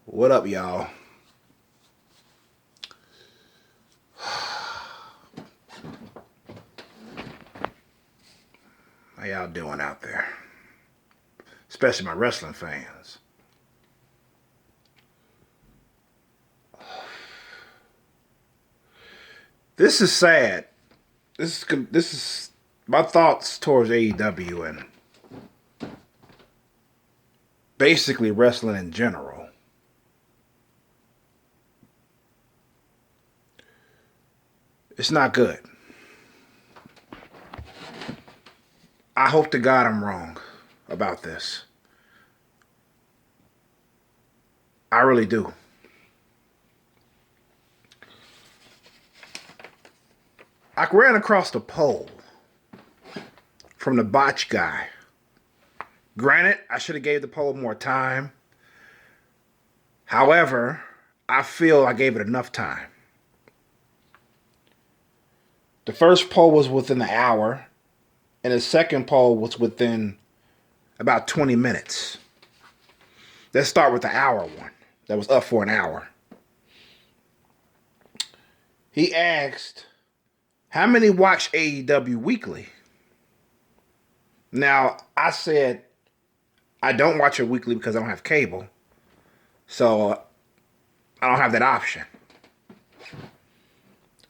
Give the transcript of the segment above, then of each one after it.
What up, y'all? How y'all doing out there? Especially my wrestling fans. This is sad. This is my thoughts towards AEW and basically wrestling in general. It's not good. I hope to God I'm wrong about this. I really do. I ran across the poll from the botch guy. Granted, I should have gave the poll more time. However, I feel I gave it enough time. The first poll was within the hour, and the second poll was within about 20 minutes. Let's start with the hour one that was up for an hour. He asked, how many watch AEW weekly? Now, I said, I don't watch it weekly because I don't have cable. So, I don't have that option.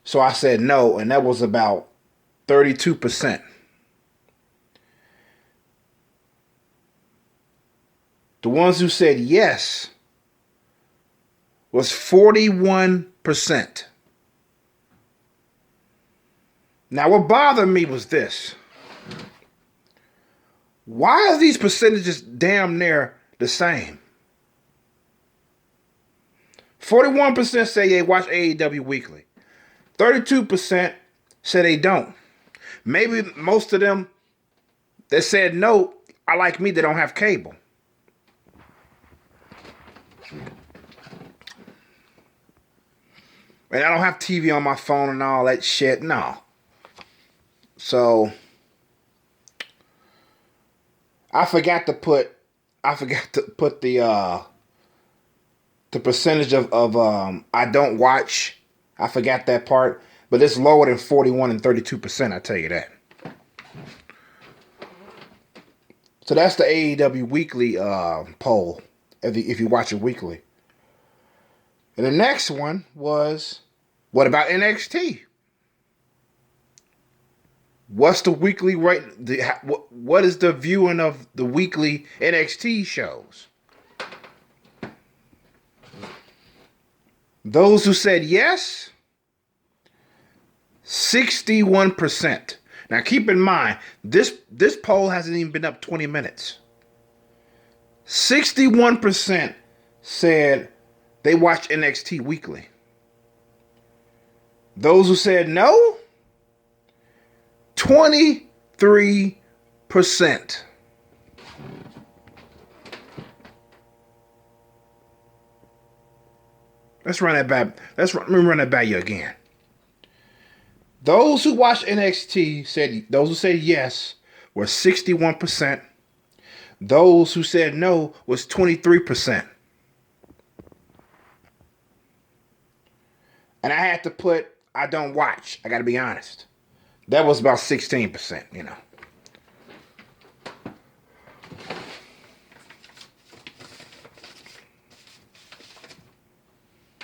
So I said no, and that was about 32%. The ones who said yes was 41%. Now, what bothered me was this. Why are these percentages damn near the same? 41% say they watch AEW weekly. 32% say they don't. Maybe most of them that said no are like me, they don't have cable. And I don't have TV on my phone and all that shit. No. So I forgot to put the percentage of I don't watch. I forgot that part. But it's lower than 41 and 32%, I tell you that. So that's the AEW weekly poll, if you watch it weekly. And the next one was, what about NXT? What's the weekly rate? What is the viewing of the weekly NXT shows? Those who said yes, 61%. Now keep in mind, this poll hasn't even been up 20 minutes. 61% said they watch NXT weekly. Those who said no, 23%. Let's run that back. Let me run that by you again. Those who watch NXT those who said yes were 61%. Those who said no was 23%. And I had to put I don't watch. I got to be honest. That was about 16%, you know.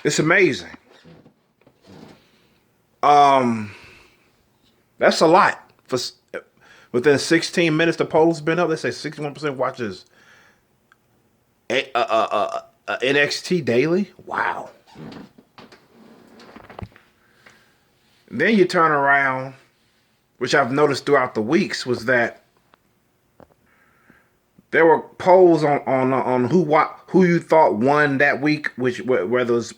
It's amazing. That's a lot. For within 16 minutes, the poll's been up. They say 61% watches NXT daily. Wow. Then you turn around, which I've noticed throughout the weeks, was that there were polls on who you thought won that week, whether it was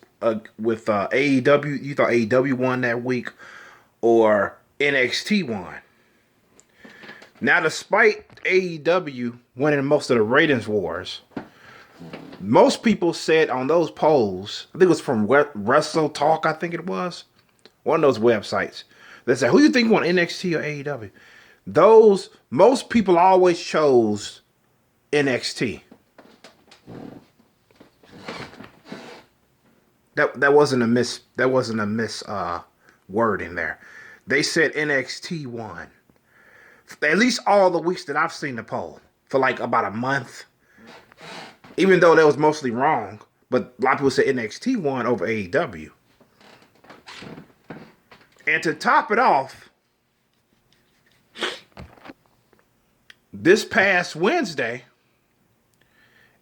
with AEW, you thought AEW won that week, or NXT won. Now, despite AEW winning most of the ratings wars, most people said on those polls, I think it was from Wrestle Talk, I think it was, one of those websites, they said, who do you think won, NXT or AEW? Most people always chose NXT. That wasn't a miss. That wasn't a miss word in there. They said NXT won. At least all the weeks that I've seen the poll for like about a month. Even though that was mostly wrong, but a lot of people said NXT won over AEW. And to top it off, this past Wednesday,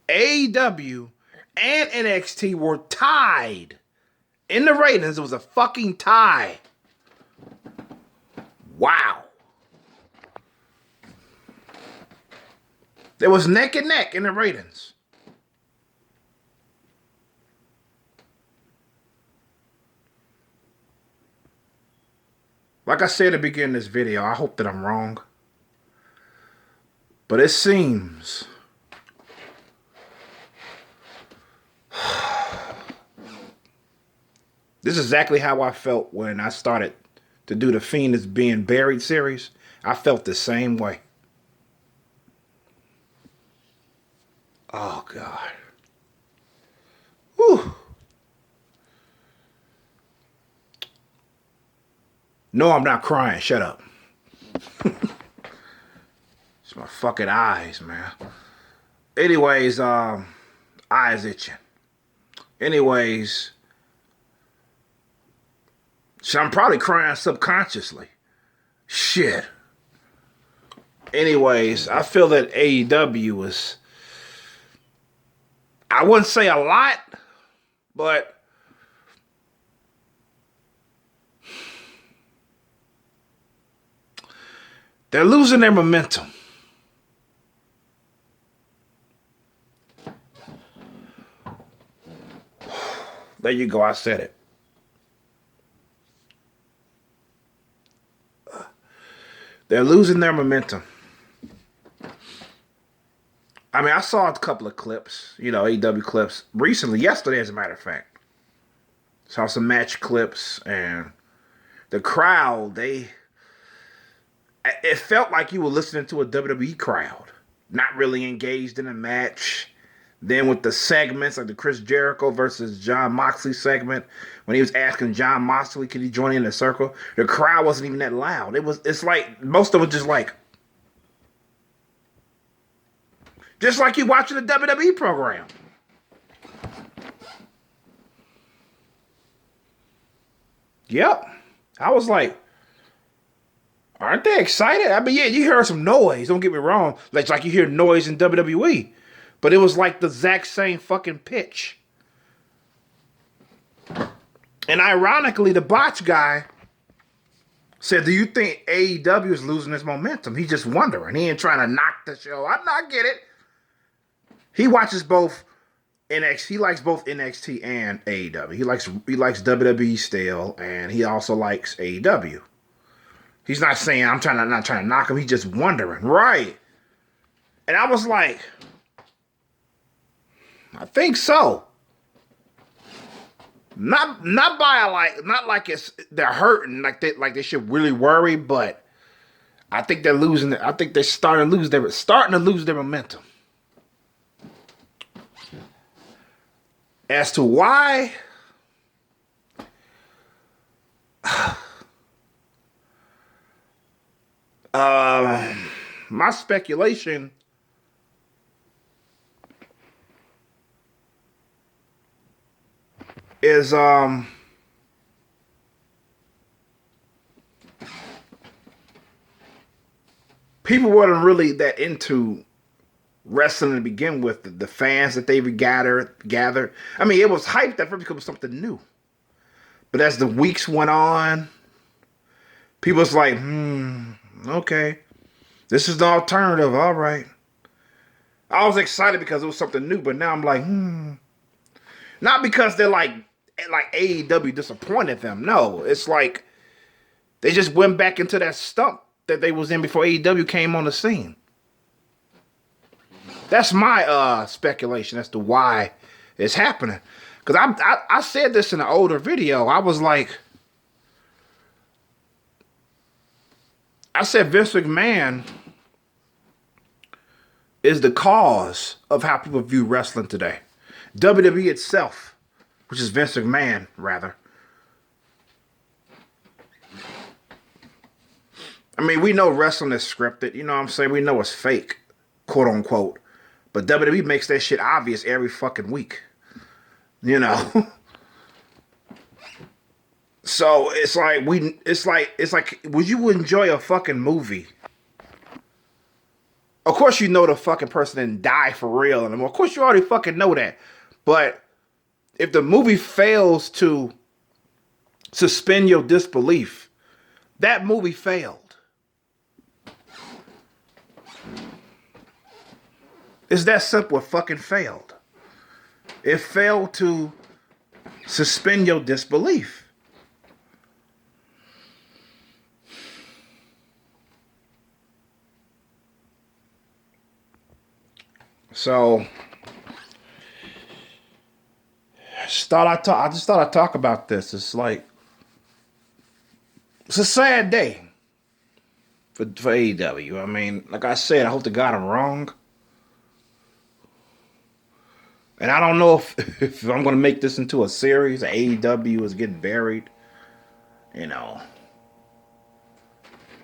AEW and NXT were tied in the ratings. It was a fucking tie. Wow. There was neck and neck in the ratings. Like I said at the beginning of this video, I hope that I'm wrong. But it seems this is exactly how I felt when I started to do the Fiend is Being Buried series. I felt the same way. Oh, God. Whew. No, I'm not crying. Shut up. It's my fucking eyes, man. Anyways, eyes itching. Anyways, so I'm probably crying subconsciously. Shit. Anyways, I feel that AEW was, I wouldn't say a lot, but they're losing their momentum. There you go, I said it. They're losing their momentum. I mean, I saw a couple of clips, AEW clips, recently, yesterday as a matter of fact. Saw some match clips, and the crowd, it felt like you were listening to a WWE crowd. Not really engaged in a match. Then with the segments, like the Chris Jericho versus John Moxley segment, when he was asking John Moxley, could he join in the circle? The crowd wasn't even that loud. It's like, most of it just like you watching a WWE program. Yep. I was like, aren't they excited? I mean, yeah, you hear some noise. Don't get me wrong. Like you hear noise in WWE. But it was like the exact same fucking pitch. And ironically, the botch guy said, do you think AEW is losing its momentum? He's just wondering. He ain't trying to knock the show. I get it. He watches both NXT. He likes both NXT and AEW. He likes WWE still, and he also likes AEW. He's not saying not trying to knock him. He's just wondering. Right. And I was like, I think so. Not like they're hurting, like they should really worry, but I think they're losing it. I think they're starting to lose their momentum. As to why, my speculation is people weren't really that into wrestling to begin with. The fans that they gathered. I mean, it was hyped at first because it was something new. But as the weeks went on, people was like, okay, this is the alternative. All right. I was excited because it was something new, but now I'm like, Not because they're like AEW disappointed them. No, it's like they just went back into that stump that they was in before AEW came on the scene. That's my speculation as to why it's happening. Because I said this in an older video. I was like, I said Vince McMahon is the cause of how people view wrestling today. WWE itself which is Vince McMahon, rather. I mean, we know wrestling is scripted. You know what I'm saying? We know it's fake, quote unquote. But WWE makes that shit obvious every fucking week. You know? So it's like would you enjoy a fucking movie? Of course you know the fucking person didn't die for real, and of course you already fucking know that. But if the movie fails to suspend your disbelief, that movie failed. It's that simple. It fucking failed. It failed to suspend your disbelief. So I just thought I'd talk about this. It's like it's a sad day for AEW. I mean, like I said, I hope to God I'm wrong. And I don't know if I'm going to make this into a series. AEW is getting buried. You know,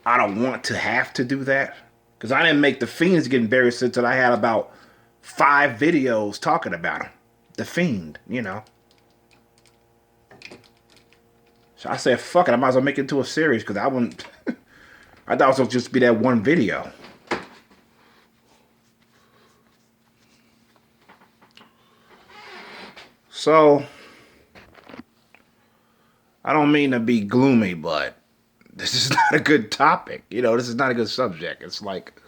I don't want to have to do that. Because I didn't make the Fiend's getting buried until I had about 5 videos talking about him. The Fiend, you know. So I said, fuck it. I might as well make it into a series because I wouldn't. I thought it was going to just be that one video. So, I don't mean to be gloomy, but this is not a good topic. You know, this is not a good subject. It's like,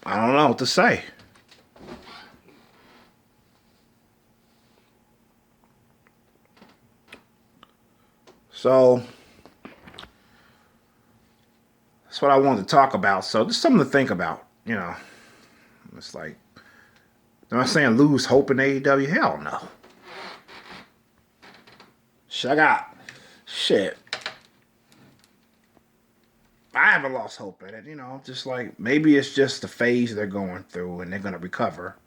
I don't know what to say. So, that's what I wanted to talk about. So, just something to think about, you know. It's like, am I saying lose hope in AEW? Hell no. Shit, I haven't lost hope in it, you know. Just like, maybe it's just the phase they're going through and they're going to recover.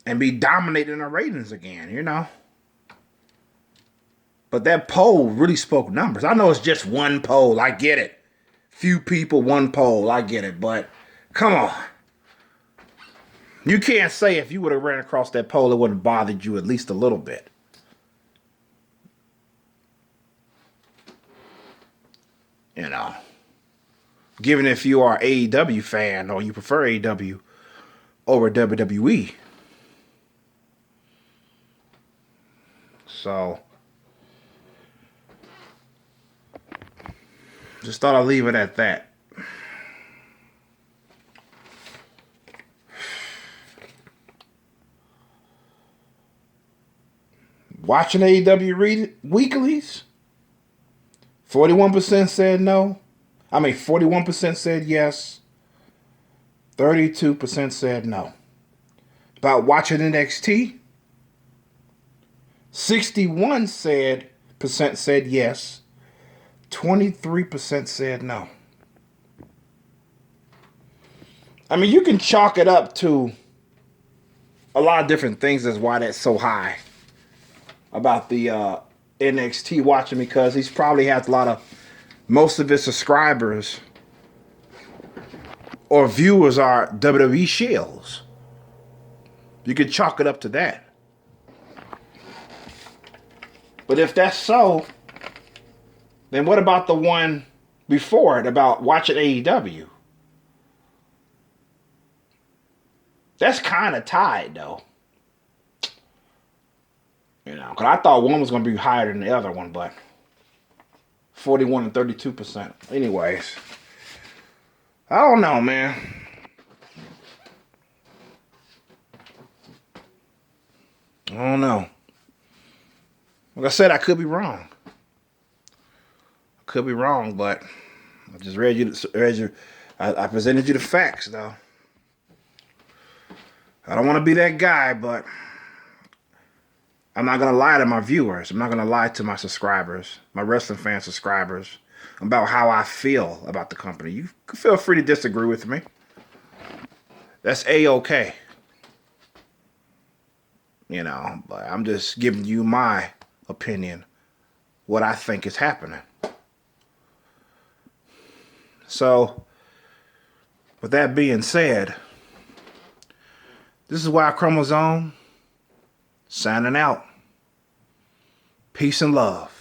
And be dominating the ratings again, you know. But that poll really spoke numbers. I know it's just one poll. I get it. Few people, one poll. I get it. But, come on. You can't say if you would have ran across that poll, it wouldn't have bothered you at least a little bit. You know. Given if you are an AEW fan or you prefer AEW over WWE. So, just thought I'd leave it at that. Watching AEW weeklies, 41% said no. 41% said yes. 32% said no. About watching NXT, 61% said yes. 23% said no. I mean, you can chalk it up to a lot of different things as why that's so high about the NXT watching, because he's probably has most of his subscribers or viewers are WWE shills. You could chalk it up to that. But if that's so, then what about the one before it about watching AEW? That's kind of tied, though. You know, because I thought one was going to be higher than the other one, but 41 and 32%. Anyways, I don't know, man. I don't know. Like I said, I could be wrong. But I just I presented you the facts, though. I don't want to be that guy, but I'm not going to lie to my viewers. I'm not going to lie to my subscribers, my wrestling fan subscribers, about how I feel about the company. You can feel free to disagree with me. That's A-okay. But I'm just giving you my opinion, what I think is happening. So, with that being said, this is why Chromosome signing out. Peace and love.